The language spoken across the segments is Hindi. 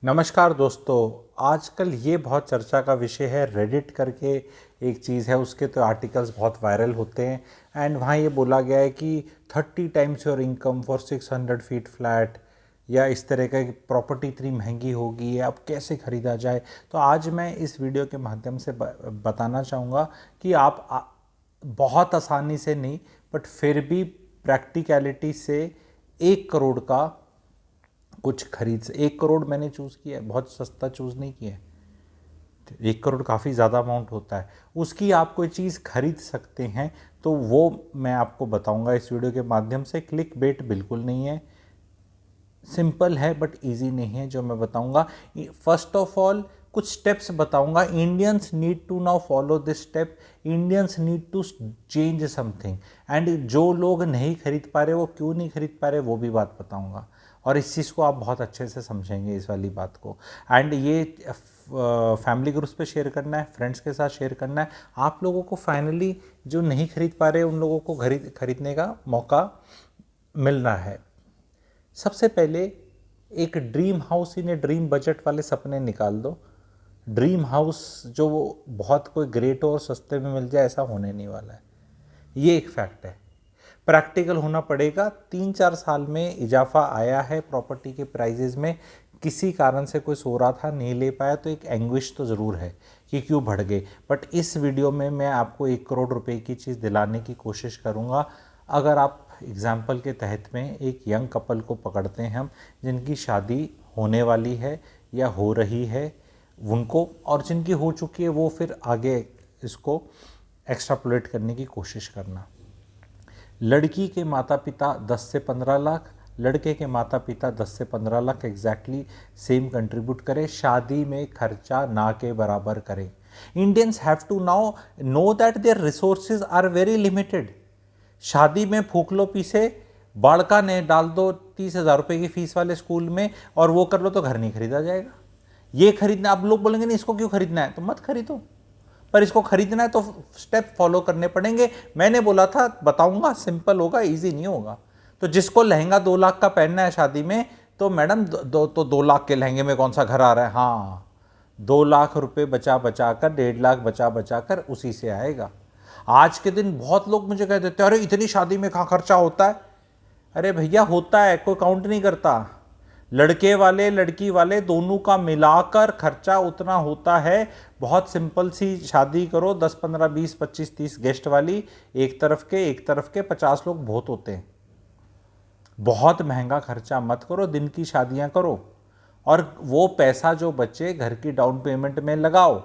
नमस्कार दोस्तों। आजकल ये बहुत चर्चा का विषय है। रेडिट करके एक चीज़ है, उसके तो आर्टिकल्स बहुत वायरल होते हैं एंड वहाँ ये बोला गया है कि 30 times your income for 600 feet flat, या इस तरह का प्रॉपर्टी इतनी महंगी होगी, अब कैसे ख़रीदा जाए। तो आज मैं इस वीडियो के माध्यम से बताना चाहूँगा कि आप बहुत आसानी से नहीं, बट फिर भी प्रैक्टिकलिटी से 1 करोड़ का कुछ खरीद से 1 करोड़ मैंने चूज़ किया है, बहुत सस्ता चूज़ नहीं किया है। 1 करोड़ काफ़ी ज़्यादा अमाउंट होता है, उसकी आप कोई चीज़ खरीद सकते हैं। तो वो मैं आपको बताऊंगा इस वीडियो के माध्यम से। क्लिक बेट बिल्कुल नहीं है, सिंपल है बट इजी नहीं है जो मैं बताऊंगा। फर्स्ट ऑफ ऑल कुछ स्टेप्स बताऊंगा। Indians need to now follow this step. Indians need to change something. And जो लोग नहीं खरीद पा रहे वो क्यों नहीं खरीद पा रहे वो भी बात बताऊंगा, और इस चीज़ को आप बहुत अच्छे से समझेंगे इस वाली बात को। एंड ये फैमिली ग्रुप्स पे शेयर करना है, फ्रेंड्स के साथ शेयर करना है। आप लोगों को फाइनली जो नहीं खरीद पा रहे उन लोगों को खरीदने का मौका मिलना है। सबसे पहले एक dream house in a dream budget वाले सपने निकाल दो। ड्रीम हाउस जो वो बहुत कोई ग्रेट और सस्ते में मिल जाए ऐसा होने नहीं वाला है, ये एक फैक्ट है। प्रैक्टिकल होना पड़ेगा। 3-4 साल में इजाफा आया है प्रॉपर्टी के प्राइजेज में, किसी कारण से कोई सो रहा था नहीं ले पाया तो एक एंग्विश तो ज़रूर है कि क्यों बढ़ गए। बट इस वीडियो में मैं आपको 1 करोड़ रुपए की चीज़ दिलाने की कोशिश करूँगा। अगर आप एग्जाम्पल के तहत में एक यंग कपल को पकड़ते हैं हम, जिनकी शादी होने वाली है या हो रही है उनको, और जिनकी हो चुकी है वो फिर आगे इसको एक्स्ट्रापोलेट करने की कोशिश करना। लड़की के माता पिता 10 से 15 लाख, लड़के के माता पिता 10 से 15 लाख एग्जैक्टली सेम कंट्रीब्यूट करें। शादी में खर्चा ना के बराबर करें। Indians have to now know that their resources are very limited. शादी में फूक लो पीछे, बाड़का ने डाल दो 30,000 रुपये की फीस वाले स्कूल में और वो कर लो तो घर नहीं खरीदा जाएगा। ये खरीदना, अब लोग बोलेंगे नहीं इसको क्यों खरीदना है, तो मत खरीदो, पर इसको खरीदना है तो स्टेप फॉलो करने पड़ेंगे। मैंने बोला था बताऊंगा, सिंपल होगा, इजी नहीं होगा। तो जिसको लहंगा 2 लाख का पहनना है शादी में, तो मैडम 2 लाख के लहंगे में कौन सा घर आ रहा है। हाँ, 2 लाख रुपए बचा बचा कर, 1.5 लाख बचा बचा कर उसी से आएगा। आज के दिन बहुत लोग मुझे कह देते हैं अरे इतनी शादी में कहाँ खर्चा होता है। अरे भैया होता है, कोई काउंट नहीं करता। लड़के वाले लड़की वाले दोनों का मिलाकर खर्चा उतना होता है। बहुत सिंपल सी शादी करो, 10 15 20 25 30 गेस्ट वाली, एक तरफ के 50 लोग बहुत होते हैं। बहुत महंगा खर्चा मत करो, दिन की शादियां करो और वो पैसा जो बचे घर की डाउन पेमेंट में लगाओ।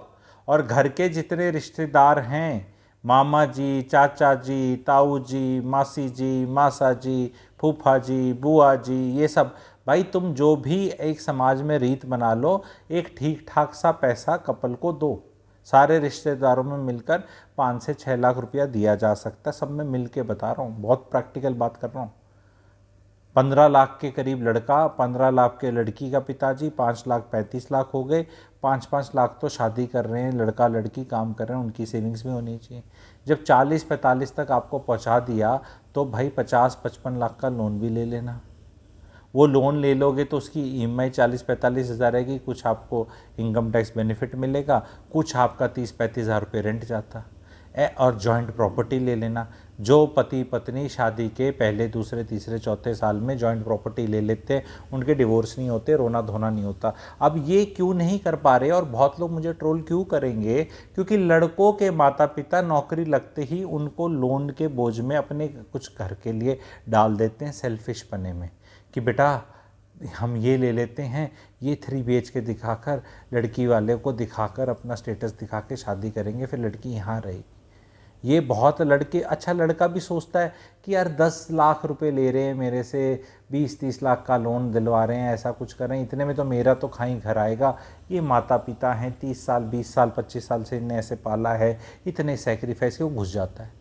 और घर के जितने रिश्तेदार हैं, मामा जी, चाचा जी, ताऊ जी, मासी जी, मासा जी, फूफा जी, बुआ जी, ये सब भाई तुम जो भी एक समाज में रीत बना लो, एक ठीक ठाक सा पैसा कपल को दो। सारे रिश्तेदारों में मिलकर 5 से 6 लाख रुपया दिया जा सकता है, सब में मिल के बता रहा हूँ, बहुत प्रैक्टिकल बात कर रहा हूँ। 15 लाख के करीब लड़का, 15 लाख के लड़की का पिताजी, 5 लाख 35 लाख हो गए। 5-5 लाख तो शादी कर रहे हैं, लड़का लड़की काम कर रहे हैं, उनकी सेविंग्स भी होनी चाहिए। जब 40-45 तक आपको पहुंचा दिया तो भाई 50-55 लाख का लोन भी ले लेना। वो लोन ले लोगे तो उसकी ईएमआई 40-45 हज़ार रहेगी, कुछ आपको इनकम टैक्स बेनिफिट मिलेगा, कुछ आपका 30-35 हज़ार रुपये रेंट जाता। और जॉइंट प्रॉपर्टी ले लेना। जो पति पत्नी शादी के पहले दूसरे तीसरे चौथे साल में जॉइंट प्रॉपर्टी ले लेते हैं, उनके डिवोर्स नहीं होते, रोना धोना नहीं होता। अब ये क्यों नहीं कर पा रहे और बहुत लोग मुझे ट्रोल क्यों करेंगे, क्योंकि लड़कों के माता पिता नौकरी लगते ही उनको लोन के बोझ में अपने कुछ घर के लिए डाल देते हैं, सेल्फिश पने में कि बेटा हम ये ले लेते हैं, ये 3 BHK दिखाकर, लड़की वाले को दिखाकर, अपना स्टेटस दिखा के शादी करेंगे, फिर लड़की यहाँ रहेगी। ये बहुत लड़के, अच्छा लड़का भी सोचता है कि यार 10 लाख रुपए ले रहे हैं मेरे से, 20-30 लाख का लोन दिलवा रहे हैं, ऐसा कुछ कर रहे हैं, इतने में तो मेरा तो खाई घर आएगा। ये माता पिता हैं, 30 साल 20 साल 25 साल से इन्हें ऐसे पाला है, इतने सेक्रीफाइस के वो घुस जाता है,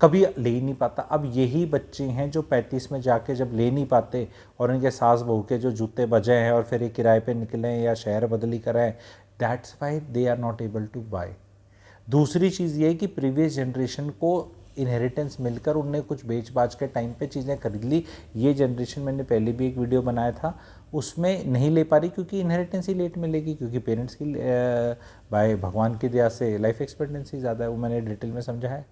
कभी ले ही नहीं पाता। अब यही बच्चे हैं जो 35 में जाके जब ले नहीं पाते और इनके सास बहू के जो जूते बजे हैं और फिर ये किराए पे निकले या शहर बदली कराएं, that's why they are not able to buy. दूसरी चीज़ ये है कि प्रीवियस जनरेशन को इनहेरिटेंस मिलकर उनने कुछ बेच बाच के टाइम पे चीज़ें खरीद ली। ये जनरेशन मैंने पहले भी एक वीडियो बनाया था, उसमें नहीं ले पा रही क्योंकि इनहेरिटेंस ही लेट मिलेगी, क्योंकि पेरेंट्स की बाय भगवान की दया से लाइफ एक्सपेक्टेंसी ज़्यादा है, वो मैंने डिटेल में समझा है।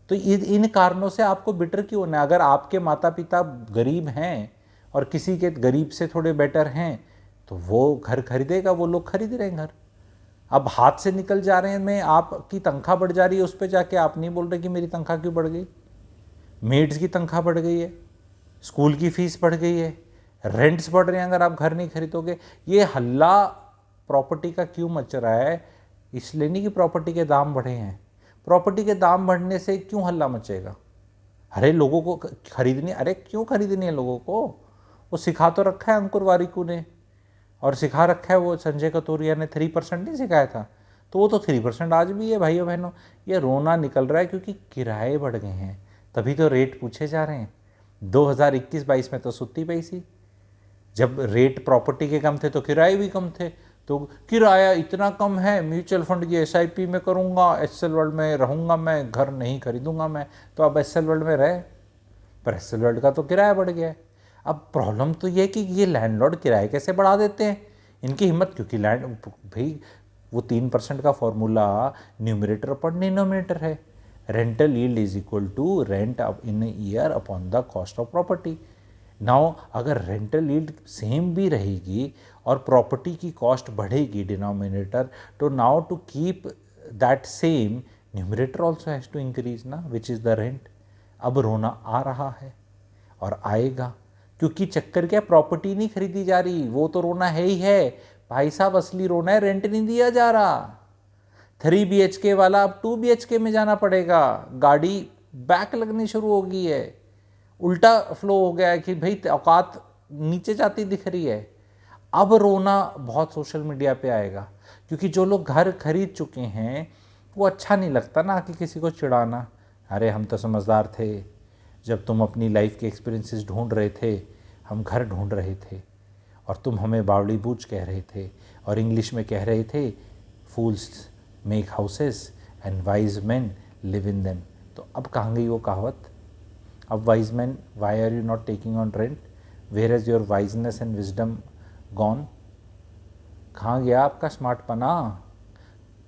तो इन कारणों से आपको बिटर क्यों होना है? अगर आपके माता पिता गरीब हैं और किसी के गरीब से थोड़े बेटर हैं तो वो घर खरीदेगा, वो लोग खरीद रहे हैं घर। अब हाथ से निकल जा रहे हैं में आपकी तनख्वाह बढ़ जा रही है, उस पर जाके आप नहीं बोल रहे कि मेरी तनख्वाह क्यों बढ़ गई। मेड्स की तनख्वाह बढ़ गई है, स्कूल की फीस बढ़ गई है, रेंट्स बढ़ रहे हैं अगर आप घर नहीं खरीदोगे। ये हल्ला प्रॉपर्टी का क्यों मच रहा है? इसलिए नहीं कि प्रॉपर्टी के दाम बढ़े हैं, प्रॉपर्टी के दाम बढ़ने से क्यों हल्ला मचेगा? अरे लोगों को खरीदनी, अरे क्यों खरीदनी है लोगों को? वो सिखा तो रखा है अंकुर वारिकू ने, और सिखा रखा है वो संजय कतोरिया ने, 3% नहीं सिखाया था, तो वो तो 3% आज भी है भाइयों बहनों। ये रोना निकल रहा है क्योंकि किराए बढ़ गए हैं, तभी तो रेट पूछे जा रहे हैं। 2021-22 में तो सुत्ती पई सी, जब रेट प्रॉपर्टी के कम थे तो किराए भी कम थे, तो किराया इतना कम है, म्यूचुअल फंड की SIP में करूँगा, एसएल वर्ल्ड में रहूँगा, मैं घर नहीं खरीदूंगा मैं, तो अब एसएल वर्ल्ड में रहे, पर एसएल वर्ल्ड का तो किराया बढ़ गया है। अब प्रॉब्लम तो ये कि ये लैंडलॉर्ड किराए कैसे बढ़ा देते हैं, इनकी हिम्मत, क्योंकि लैंड भाई वो 3% का फॉर्मूला न्यूमरेटर अपॉन डिनोमिनेटर है, rental yield is equal to rent in year upon the cost of property. Now अगर रेंटल यील्ड सेम भी रहेगी और प्रॉपर्टी की कॉस्ट बढ़ेगी डिनोमिनेटर, तो now to keep that same numerator also has to increase ना, विच इज़ द रेंट। अब रोना आ रहा है और आएगा, क्योंकि चक्कर क्या, प्रॉपर्टी नहीं खरीदी जा रही, वो तो रोना है ही है भाई साहब। असली रोना है रेंट नहीं दिया जा रहा। 3 BHK वाला अब 2 BHK में जाना पड़ेगा, गाड़ी बैक लगनी शुरू हो गई है, उल्टा फ्लो हो गया है कि भाई औकात नीचे जाती दिख रही है। अब रोना बहुत सोशल मीडिया पे आएगा, क्योंकि जो लोग घर खरीद चुके हैं वो अच्छा नहीं लगता ना कि किसी को चिढ़ाना। अरे हम तो समझदार थे, जब तुम अपनी लाइफ के एक्सपीरियंसेस ढूंढ रहे थे, हम घर ढूंढ रहे थे, और तुम हमें बावड़ी बूझ कह रहे थे, और इंग्लिश में कह रहे थे fools make houses and wise man live in them. तो अब कहाँ गई वो कहावत? अब wise man, why are you not taking on rent, where is your wiseness and wisdom gone? कहाँ गया आपका स्मार्टपना?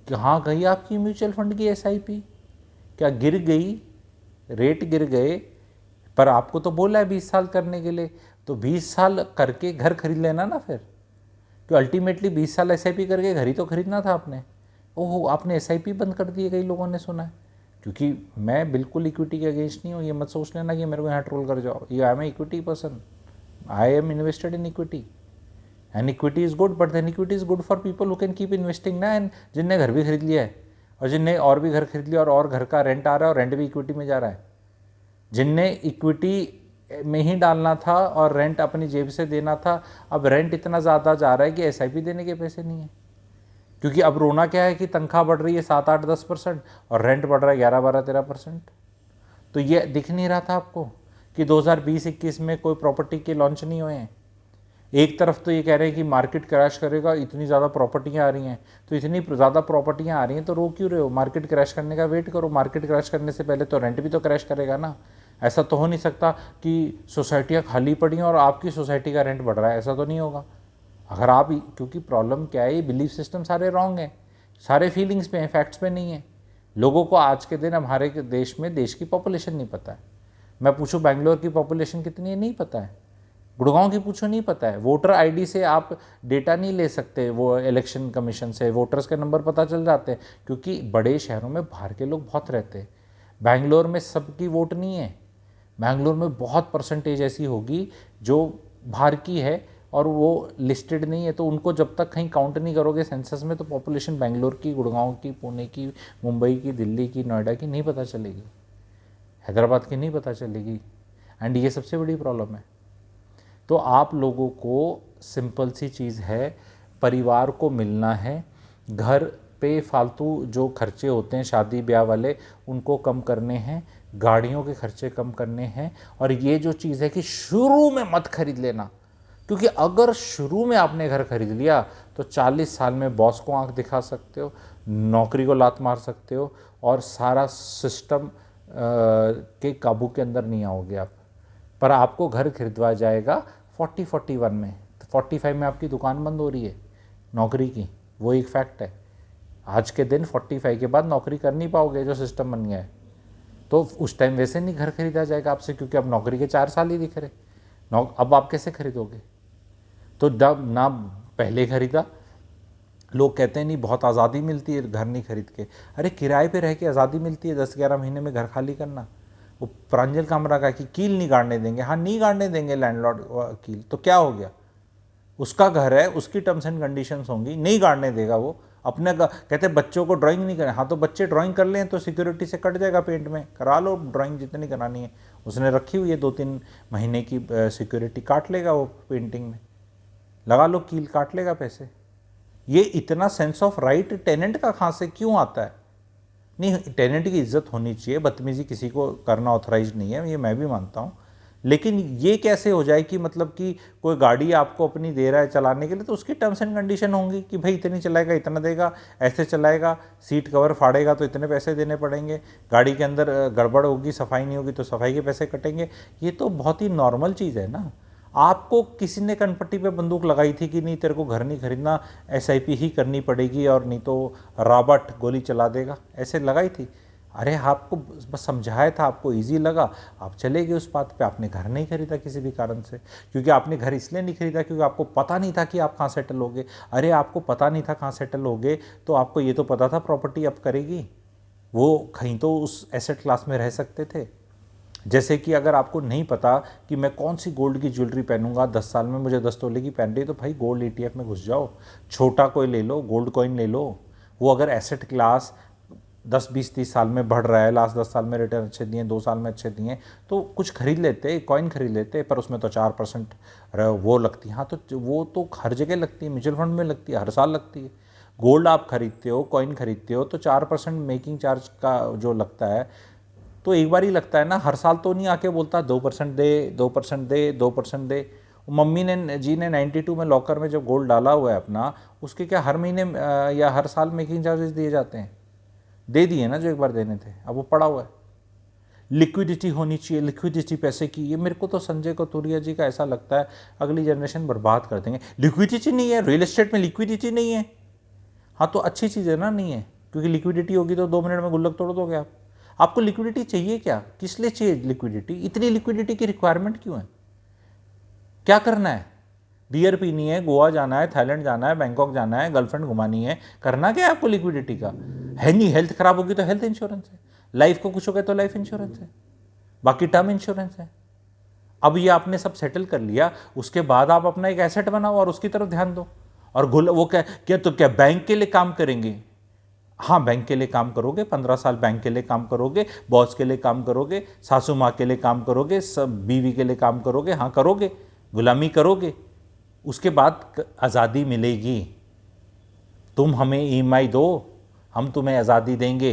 कहाँ गई आपकी म्यूचुअल फंड की SIP? क्या गिर गई? रेट गिर गए, पर आपको तो बोला है 20 साल करने के लिए, तो 20 साल करके घर खरीद लेना ना फिर, तो अल्टीमेटली 20 साल SIP करके घर ही तो खरीदना था आपने। ओहो, आपने SIP बंद कर दी है, कई लोगों ने सुना है। क्योंकि मैं बिल्कुल इक्विटी के अगेंस्ट नहीं हूँ, ये मत सोच लेना कि मेरे को यहाँ ट्रोल कर जाओ, ये I am equity person, I am invested in equity, and equity is good, but then equity is good for people who can keep investing ना, एंड जिनने घर भी खरीद लिया है, और जिनने और भी घर खरीद लिया और घर का रेंट आ रहा है और रेंट भी इक्विटी में जा रहा है। जिनने इक्विटी में ही डालना था और रेंट अपनी जेब से देना था, अब रेंट इतना ज़्यादा जा रहा है कि SIP देने के पैसे नहीं है। क्योंकि अब रोना क्या है कि तनख्वाह बढ़ रही है 7-8-10% और रेंट बढ़ रहा है 11-12-13%। तो ये दिख नहीं रहा था आपको कि 2020-21 में कोई प्रॉपर्टी के लॉन्च नहीं हुए हैं। एक तरफ तो ये कह रहे हैं कि मार्केट क्रैश करेगा, इतनी ज़्यादा प्रॉपर्टियाँ आ रही हैं, तो इतनी ज़्यादा प्रॉपर्टियाँ आ रही हैं तो रो क्यों रहे हो? मार्केट क्रैश करने का वेट करो, मार्केट क्रैश करने से पहले तो रेंट भी तो क्रैश करेगा ना। ऐसा तो हो नहीं सकता कि सोसाइटियाँ खाली पड़ी हैं और आपकी सोसाइटी का रेंट बढ़ रहा है, ऐसा तो नहीं होगा। अगर आप, क्योंकि प्रॉब्लम क्या है, ये बिलीफ सिस्टम सारे रॉन्ग हैं, सारे फीलिंग्स पे हैं, फैक्ट्स पे नहीं है। लोगों को आज के दिन हमारे देश में देश की पॉपुलेशन नहीं पता है। मैं पूछूं बेंगलोर की पॉपुलेशन कितनी है, नहीं पता है। गुड़गांव की पूछो, नहीं पता है। वोटर ID से आप डेटा नहीं ले सकते, वो इलेक्शन कमीशन से वोटर्स के नंबर पता चल जाते हैं, क्योंकि बड़े शहरों में बाहर के लोग बहुत रहते हैं। बेंगलोर में सबकी वोट नहीं है, बेंगलोर में बहुत परसेंटेज ऐसी होगी जो बाहर की है और वो लिस्टेड नहीं है, तो उनको जब तक कहीं काउंट नहीं करोगे सेंसस में, तो पॉपुलेशन बेंगलोर की, गुड़गांव की, पुणे की, मुंबई की, दिल्ली की, नोएडा की नहीं पता चलेगी, हैदराबाद की नहीं पता चलेगी। एंड ये सबसे बड़ी प्रॉब्लम है। तो आप लोगों को सिंपल सी चीज़ है, परिवार को मिलना है, घर पे फालतू जो खर्चे होते हैं शादी ब्याह वाले उनको कम करने हैं, गाड़ियों के खर्चे कम करने हैं, और ये जो चीज़ है कि शुरू में मत खरीद लेना, क्योंकि अगर शुरू में आपने घर खरीद लिया तो 40 साल में बॉस को आंख दिखा सकते हो, नौकरी को लात मार सकते हो, और सारा सिस्टम के काबू के अंदर नहीं आओगे आप। पर आपको घर खरीदवा जाएगा 40-41 में, तो 45 में आपकी दुकान बंद हो रही है नौकरी की, वो एक फैक्ट है। आज के दिन 45 के बाद नौकरी कर नहीं पाओगे, जो सिस्टम बन गया है। तो उस टाइम वैसे नहीं घर खरीदा जाएगा आपसे, क्योंकि अब नौकरी के 4 साल ही दिख रहे। अब आप कैसे खरीदोगे? तो जब ना पहले खरीदा, लोग कहते हैं नहीं बहुत आज़ादी मिलती है घर नहीं खरीद के। अरे किराए पे रह के आज़ादी मिलती है 10-11 महीने में घर खाली करना। वो प्रांजल कामरा का कि कील नहीं गाड़ने देंगे, हाँ नहीं गाड़ने देंगे लैंडलॉर्ड कील, तो क्या हो गया? उसका घर है, उसकी टर्म्स एंड कंडीशंस होंगी, नहीं गाड़ने देगा वो अपने का। कहते हैं बच्चों को ड्राइंग नहीं करें, हाँ तो बच्चे ड्राइंग कर लें तो सिक्योरिटी से कट जाएगा, पेंट में करा लो ड्राइंग जितनी करानी है। उसने रखी हुई है 2-3 महीने की सिक्योरिटी, काट लेगा वो पेंटिंग में, लगा लो कील, काट लेगा पैसे। ये इतना सेंस ऑफ राइट टेनेंट का कहाँ से क्यों आता है? नहीं, टेनेंट की इज्जत होनी चाहिए, बदतमीजी किसी को करना ऑथराइज नहीं है, ये मैं भी मानता हूँ। लेकिन ये कैसे हो जाए कि मतलब कि कोई गाड़ी आपको अपनी दे रहा है चलाने के लिए, तो उसकी टर्म्स एंड कंडीशन होंगी कि भाई इतनी चलाएगा इतना देगा, ऐसे चलाएगा, सीट कवर फाड़ेगा तो इतने पैसे देने पड़ेंगे, गाड़ी के अंदर गड़बड़ होगी, सफाई नहीं होगी तो सफाई के पैसे कटेंगे। ये तो बहुत ही नॉर्मल चीज़ है ना। आपको किसी ने कनपट्टी पे बंदूक लगाई थी कि नहीं तेरे को घर नहीं खरीदना, एसआईपी ही करनी पड़ेगी और नहीं तो रॉबर्ट गोली चला देगा, ऐसे लगाई थी? अरे आपको बस समझाया था, आपको इजी लगा, आप चले गए उस बात पे, आपने घर नहीं खरीदा किसी भी कारण से। क्योंकि आपने घर इसलिए नहीं खरीदा क्योंकि आपको पता नहीं था कि आप कहाँ सेटल होगे। अरे आपको पता नहीं था कहाँ सेटल होगे तो आपको ये तो पता था प्रॉपर्टी अप करेगी, वो कहीं तो उस एसेट क्लास में रह सकते थे। जैसे कि अगर आपको नहीं पता कि मैं कौन सी गोल्ड की ज्वेलरी पहनूंगा 10 साल में, मुझे 10 तोले की पहन रही, तो भाई गोल्ड ETF में घुस जाओ, छोटा कोई ले लो, गोल्ड कॉइन ले लो। वो अगर एसेट क्लास 10-20-30 साल में बढ़ रहा है, लास्ट 10 साल में रिटर्न अच्छे दिए, 2 साल में अच्छे दिए, तो कुछ खरीद लेते, कॉइन खरीद लेते। पर उसमें तो 4% वो लगती है। हाँ तो वो तो हर जगह लगती है, म्यूचुअल फंड में लगती है, हर साल लगती है। गोल्ड आप खरीदते हो, कॉइन खरीदते हो, तो 4% मेकिंग चार्ज का जो लगता है, तो एक बार ही लगता है ना, हर साल तो नहीं आके बोलता 2% दे, 2% दे, 2% दे। मम्मी ने जी ने 92 में लॉकर में जब गोल्ड डाला हुआ है अपना, उसके क्या हर महीने या हर साल मेकिंग चार्जेस दिए जाते हैं? दे दिए ना जो एक बार देने थे, अब वो पड़ा हुआ है। लिक्विडिटी होनी चाहिए, लिक्विडिटी पैसे की। ये मेरे को तो संजय कौतुरिया जी का ऐसा लगता है अगली जनरेशन बर्बाद कर देंगे। लिक्विडिटी नहीं है, रियल एस्टेट में लिक्विडिटी नहीं है। हाँ तो अच्छी चीज़ है ना, नहीं है, क्योंकि लिक्विडिटी होगी तो 2 मिनट में गुल्लक तोड़ दोगे आप। आपको लिक्विडिटी चाहिए क्या? किस लिए चाहिए लिक्विडिटी? इतनी लिक्विडिटी की रिक्वायरमेंट क्यों है? क्या करना है? बियर पीनी है, गोवा जाना है, थाईलैंड जाना है, बैंकॉक जाना है, गर्लफ्रेंड घुमानी है, करना क्या है आपको लिक्विडिटी का? है नहीं, हेल्थ खराब होगी तो हेल्थ इंश्योरेंस है, लाइफ को कुछ हो गया तो लाइफ इंश्योरेंस है, बाकी टर्म इंश्योरेंस है। अब ये आपने सब सेटल कर लिया, उसके बाद आप अपना एक एसेट बनाओ और उसकी तरफ ध्यान दो। और वो क्या तो क्या बैंक के लिए काम करेंगे? हाँ बैंक के लिए काम करोगे, 15 साल बैंक के लिए काम करोगे, बॉस के लिए काम करोगे, सासू माँ के लिए काम करोगे, सब बीवी के लिए काम करोगे, हाँ करोगे, गुलामी करोगे। उसके बाद आज़ादी मिलेगी। तुम हमें EMI दो, हम तुम्हें आज़ादी देंगे,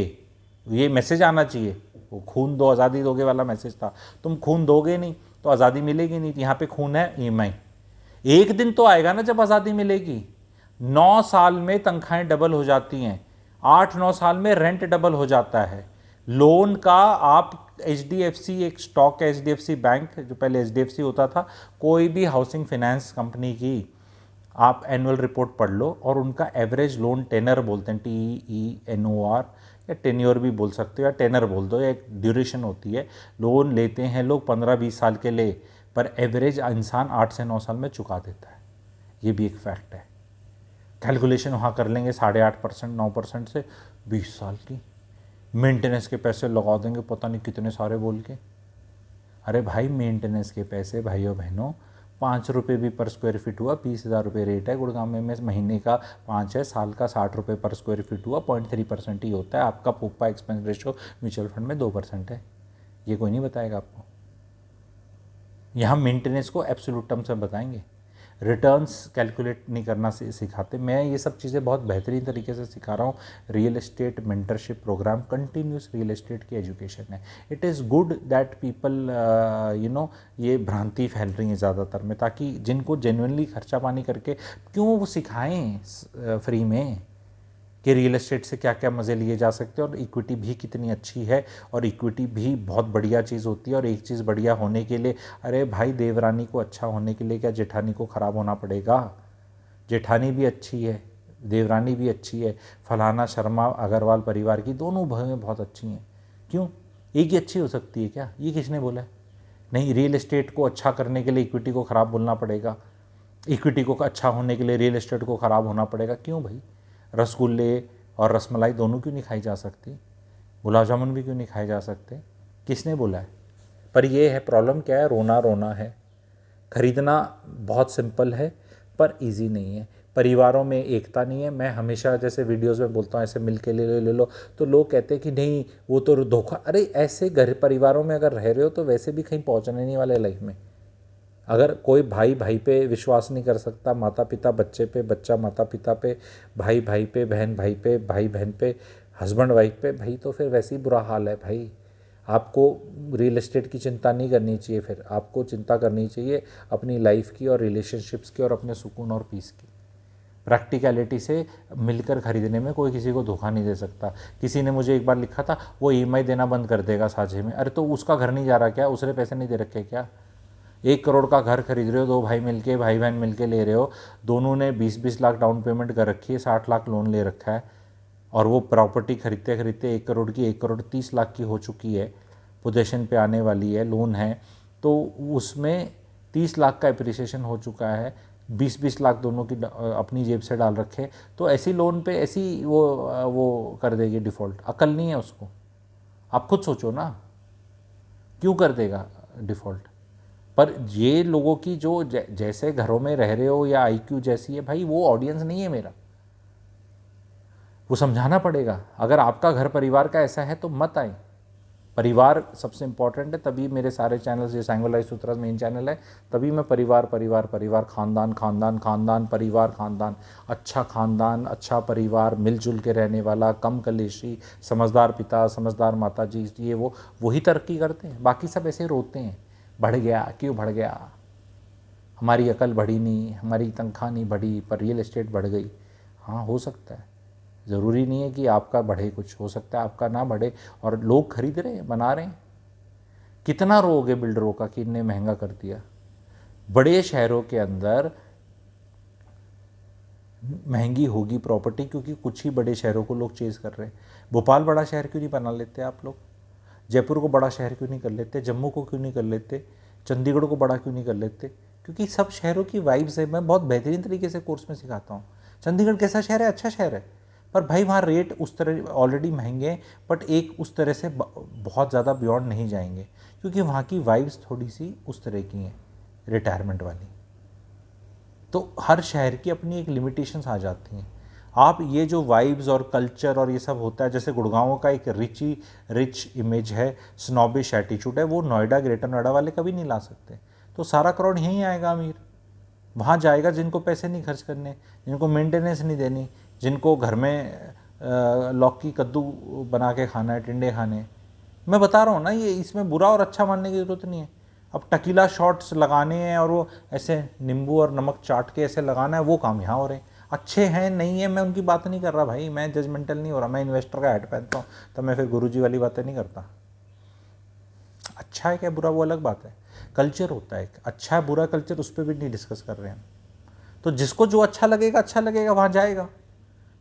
ये मैसेज आना चाहिए। वो खून दो आज़ादी दोगे वाला मैसेज था, तुम खून दोगे नहीं तो आज़ादी मिलेगी नहीं। यहाँ पे खून है, EMI। एक दिन तो आएगा ना जब आज़ादी मिलेगी। 9 साल में तनख्वाहें डबल हो जाती हैं, 8-9 साल में रेंट डबल हो जाता है। लोन का आप HDFC, एक स्टॉक है HDFC बैंक, जो पहले HDFC होता था, कोई भी हाउसिंग फाइनेंस कंपनी की आप एनुअल रिपोर्ट पढ़ लो और उनका एवरेज लोन टेनर बोलते हैं, TENOR, या टेन्योर भी बोल सकते हो, या टेनर बोल दो, या एक ड्यूरेशन होती है। लोन लेते हैं लोग 15-20 साल के लिए, पर एवरेज इंसान 8 से 9 साल में चुका देता है। ये भी एक फैक्ट है। कैलकुलेशन वहाँ कर लेंगे 8.5%, 9% से 20 साल की। मेंटेनेंस के पैसे लगा देंगे पता नहीं कितने सारे बोल के। अरे भाई मेंटेनेंस के पैसे भाइयों बहनों, 5 रुपये भी पर स्क्वायर फीट हुआ, 20,000 रुपये रेट है गुड़गांव में महीने का 5 है, साल का 60 रुपये पर स्क्वायर फीट हुआ, 0.3% ही होता है। आपका पुप्पा एक्सपेंस रेशो म्यूचुअल फंड में 2% है, ये कोई नहीं बताएगा आपको। यहाँ मेंटेनेंस को एब्सोल्यूट टर्म्स में बताएंगे, रिटर्न्स कैलकुलेट नहीं करना सिखाते। मैं ये सब चीज़ें बहुत बेहतरीन तरीके से सिखा रहा हूँ। Real estate mentorship programme continuous real estate की एजुकेशन है। It is good that people ये भ्रांति फैल रही है ज़्यादातर में, ताकि जिनको जेन्युइनली खर्चा पानी करके क्यों वो सिखाएं फ्री में। कि रियल एस्टेट से क्या क्या मज़े लिए जा सकते हैं और इक्विटी भी कितनी अच्छी है, और इक्विटी भी बहुत बढ़िया चीज़ होती है। और एक चीज़ बढ़िया होने के लिए, अरे भाई देवरानी को अच्छा होने के लिए क्या जेठानी को ख़राब होना पड़ेगा? जेठानी भी अच्छी है, देवरानी भी अच्छी है, फलाना शर्मा अग्रवाल परिवार की दोनों बहनें बहुत अच्छी हैं, क्यों एक ही अच्छी हो सकती है क्या? ये किसने बोला है? नहीं, रियल एस्टेट को अच्छा करने के लिए इक्विटी को ख़राब बोलना पड़ेगा, इक्विटी को अच्छा होने के लिए रियल एस्टेट को ख़राब होना पड़ेगा? क्यों भाई? रसगुल्ले और रसमलाई दोनों क्यों नहीं खाई जा सकती? गुलाब जामुन भी क्यों नहीं खाए जा सकते? किसने बोला है? पर ये है प्रॉब्लम, क्या है, रोना रोना है। खरीदना बहुत सिंपल है पर इजी नहीं है। परिवारों में एकता नहीं है। मैं हमेशा जैसे वीडियोस में बोलता हूँ ऐसे मिल के ले लो, तो लोग कहते हैं कि नहीं वो तो धोखा। अरे ऐसे घर परिवारों में अगर रह रहे हो तो वैसे भी कहीं पहुँचने नहीं वाले लाइफ में। अगर कोई भाई भाई पे विश्वास नहीं कर सकता, माता पिता बच्चे पे, बच्चा माता पिता पे, भाई भाई पे, बहन भाई पे, भाई बहन पे, हस्बैंड वाइफ पे, भाई तो फिर वैसे ही बुरा हाल है भाई। आपको रियल एस्टेट की चिंता नहीं करनी चाहिए, फिर आपको चिंता करनी चाहिए अपनी लाइफ की और रिलेशनशिप्स की और अपने सुकून और पीस की। प्रैक्टिकलिटी से मिलकर खरीदने में कोई किसी को धोखा नहीं दे सकता। किसी ने मुझे एक बार लिखा था वो ईएमआई देना बंद कर देगा साझे में। अरे तो उसका घर नहीं जा रहा क्या? उसने पैसे नहीं दे रखे क्या? 1 करोड़ का घर खरीद रहे हो, दो भाई मिलके, भाई बहन मिलके ले रहे हो, दोनों ने 20-20 लाख डाउन पेमेंट कर रखी है, 60 लाख लोन ले रखा है, और वो प्रॉपर्टी खरीदते खरीदते 1 करोड़ की 1 करोड़ 30 लाख की हो चुकी है, पोजेशन पे आने वाली है, लोन है, तो उसमें 30 लाख का एप्रिसिएशन हो चुका है, 20-20 लाख दोनों की अपनी जेब से डाल रखे। तो ऐसी लोन पे ऐसी वो कर देगी डिफ़ॉल्ट? अकल नहीं है उसको? आप खुद सोचो ना, क्यों कर देगा डिफ़ॉल्ट? पर ये लोगों की जो जैसे घरों में रह रहे हो या आईक्यू जैसी है, भाई वो ऑडियंस नहीं है मेरा। वो समझाना पड़ेगा। अगर आपका घर परिवार का ऐसा है तो मत आए। परिवार सबसे इंपॉर्टेंट है, तभी मेरे सारे चैनल्स, ये सांगोलाइज सूत्रास मेन चैनल है, तभी मैं परिवार परिवार परिवार, खानदान खानदान खानदान, परिवार खानदान, अच्छा खानदान, अच्छा परिवार, मिलजुल के रहने वाला, कम कलेशी, समझदार पिता, समझदार माता जी, ये वो वही तरक्की करते हैं। बाकी सब ऐसे रोते हैं, बढ़ गया, क्यों बढ़ गया, हमारी अकल बढ़ी नहीं, हमारी तनख्वाह नहीं बढ़ी, पर रियल एस्टेट बढ़ गई। हाँ हो सकता है, ज़रूरी नहीं है कि आपका बढ़े, कुछ हो सकता है आपका ना बढ़े, और लोग खरीद रहे हैं, बना रहे हैं। कितना रोओगे बिल्डरों का कि इनने महंगा कर दिया? बड़े शहरों के अंदर महंगी होगी प्रॉपर्टी क्योंकि कुछ ही बड़े शहरों को लोग चेज़ कर रहे हैं। भोपाल बड़ा शहर क्यों नहीं बना लेते आप लोग? जयपुर को बड़ा शहर क्यों नहीं कर लेते? जम्मू को क्यों नहीं कर लेते? चंडीगढ़ को बड़ा क्यों नहीं कर लेते? क्योंकि सब शहरों की वाइब्स है। मैं बहुत बेहतरीन तरीके से कोर्स में सिखाता हूँ। चंडीगढ़ कैसा शहर है? अच्छा शहर है, पर भाई वहाँ रेट उस तरह ऑलरेडी महंगे हैं, बट एक उस तरह से बहुत ज़्यादा बियॉन्ड नहीं जाएंगे, क्योंकि वहाँ की वाइब्स थोड़ी सी उस तरह की हैं, रिटायरमेंट वाली। तो हर शहर की अपनी एक लिमिटेशंस आ जाती हैं। आप ये जो वाइब्स और कल्चर और ये सब होता है, जैसे गुड़गांव का एक रिच इमेज है, स्नॉबिश एटीट्यूड है, वो नोएडा, ग्रेटर नोएडा वाले कभी नहीं ला सकते। तो सारा क्राउड यहीं आएगा अमीर, वहाँ जाएगा जिनको पैसे नहीं खर्च करने, जिनको मेंटेनेंस नहीं देनी, जिनको घर में लौकी कद्दू बना के खाना है, टिंडे खाने। मैं बता रहा हूँ ना, ये इसमें बुरा और अच्छा मानने की ज़रूरत नहीं है। अब टकीला शॉट्स लगाने हैं और वो ऐसे नींबू और नमक चाट के ऐसे लगाना है, वो काम यहाँ हो रहे हैं। अच्छे हैं नहीं है, मैं उनकी बात नहीं कर रहा भाई, मैं जजमेंटल नहीं हो रहा, मैं इन्वेस्टर का हैट पहनता हूँ, तो मैं फिर गुरुजी वाली बातें नहीं करता। अच्छा है क्या बुरा वो अलग बात है, कल्चर होता है, अच्छा है बुरा कल्चर, उस पर भी नहीं डिस्कस कर रहे हैं। तो जिसको जो अच्छा लगेगा वहाँ जाएगा।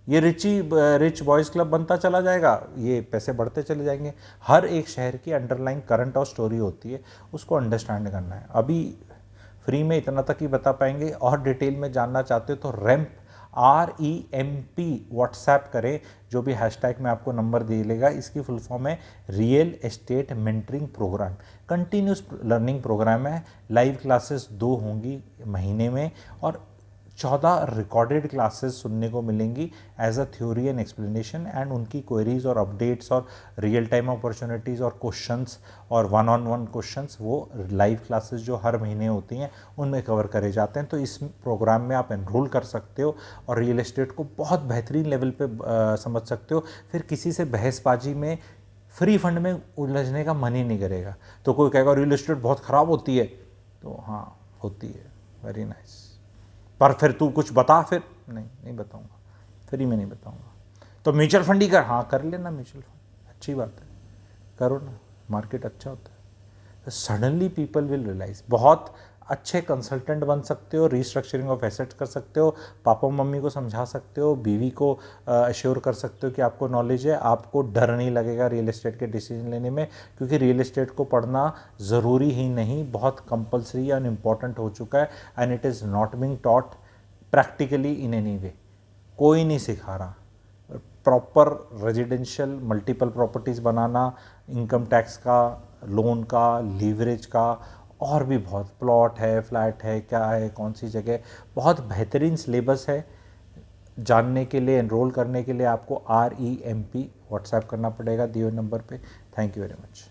ये रिच बॉयज़ क्लब बनता चला जाएगा, ये पैसे बढ़ते चले जाएंगे। हर एक शहर की अंडरलाइंग करंट और स्टोरी होती है, उसको अंडरस्टैंड करना है। अभी फ्री में इतना तक ही बता पाएंगे, और डिटेल में जानना चाहते हो तो रैम्प REMP व्हाट्सएप करें, जो भी हैशटैग में आपको नंबर दे लेगा। इसकी फुल फॉर्म है real estate mentoring programme, continuous learning programme है। लाइव क्लासेस 2 होंगी महीने में, और 14 रिकॉर्डेड क्लासेस सुनने को मिलेंगी as a theory and explanation, and उनकी क्वेरीज और अपडेट्स और रियल टाइम अपॉर्चुनिटीज़ और क्वेश्चंस और 1-on-1 क्वेश्चंस, वो लाइव क्लासेस जो हर महीने होती हैं उनमें कवर करे जाते हैं। तो इस प्रोग्राम में आप एनरोल कर सकते हो और रियल एस्टेट को बहुत बेहतरीन लेवल पे समझ सकते हो। फिर किसी से बहसबाजी में, फ्री फंड में उलझने का मन ही नहीं करेगा। तो कोई कहेगा रियल एस्टेट बहुत ख़राब होती है, तो हाँ होती है, वेरी नाइस, पर फिर तू कुछ बता। फिर नहीं बताऊंगा, फ्री में नहीं बताऊंगा। तो म्यूचुअल फंड ही कर, हाँ कर लेना म्यूचुअल फंड, अच्छी बात है, करो ना, मार्केट अच्छा होता है। सडनली पीपल विल रियलाइज, बहुत अच्छे कंसल्टेंट बन सकते हो, रीस्ट्रक्चरिंग ऑफ एसेट्स कर सकते हो, पापा मम्मी को समझा सकते हो, बीवी को अश्योर कर सकते हो कि आपको नॉलेज है, आपको डर नहीं लगेगा रियल एस्टेट के डिसीजन लेने में, क्योंकि रियल एस्टेट को पढ़ना ज़रूरी ही नहीं, बहुत कंपलसरी एंड इम्पॉर्टेंट हो चुका है, and it is not being taught practically in any way, कोई नहीं सिखा रहा। प्रॉपर रेजिडेंशियल मल्टीपल प्रॉपर्टीज़ बनाना, इनकम टैक्स का, लोन का, लीवरेज का, और भी बहुत, प्लॉट है, फ्लैट है, क्या है, कौन सी जगह, बहुत बेहतरीन सिलेबस है। जानने के लिए, एनरोल करने के लिए आपको REMP व्हाट्सएप करना पड़ेगा दिए हुए नंबर पे। Thank you very much.